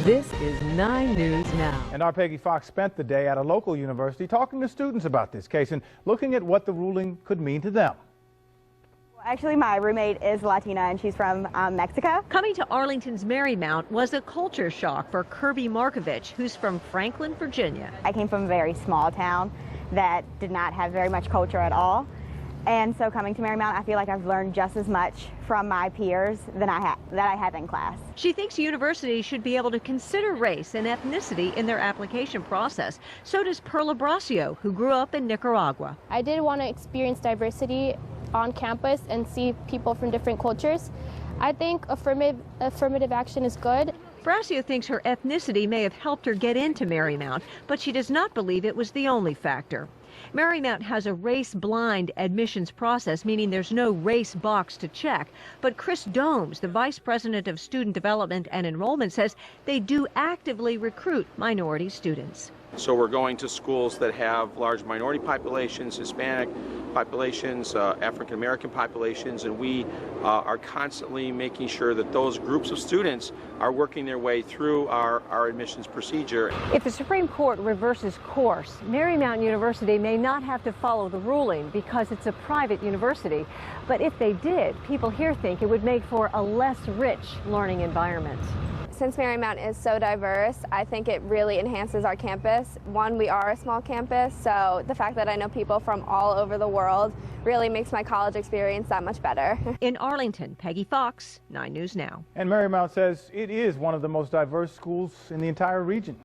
This is 9 News Now. And our Peggy Fox spent the day at a local university talking to students about this case and looking at what the ruling could mean to them. Actually, my roommate is Latina and she's from Mexico. Coming to Arlington's Marymount was a culture shock for Kirby Markovich, who's from Franklin, Virginia. I came from a very small town that did not have very much culture at all. And so coming to Marymount, I feel like I've learned just as much from my peers that I had in class. She thinks universities should be able to consider race and ethnicity in their application process. So does Perla Brasio, who grew up in Nicaragua. I did want to experience diversity on campus and see people from different cultures. I think affirmative action is good. Brasio thinks her ethnicity may have helped her get into Marymount, but she does not believe it was the only factor. Marymount has a race-blind admissions process, meaning there's no race box to check. But Chris Domes, the Vice President of Student Development and Enrollment, says they do actively recruit minority students. So we're going to schools that have large minority populations, Hispanic populations, African American populations, and we are constantly making sure that those groups of students are working their way through our admissions procedure. If the Supreme Court reverses course, Marymount University may not have to follow the ruling because it's a private university. But if they did, people here think it would make for a less rich learning environment. Since Marymount is so diverse, I think it really enhances our campus. One, we are a small campus, so the fact that I know people from all over the world really makes my college experience that much better. In Arlington, Peggy Fox, 9 News Now. And Marymount says it is one of the most diverse schools in the entire region.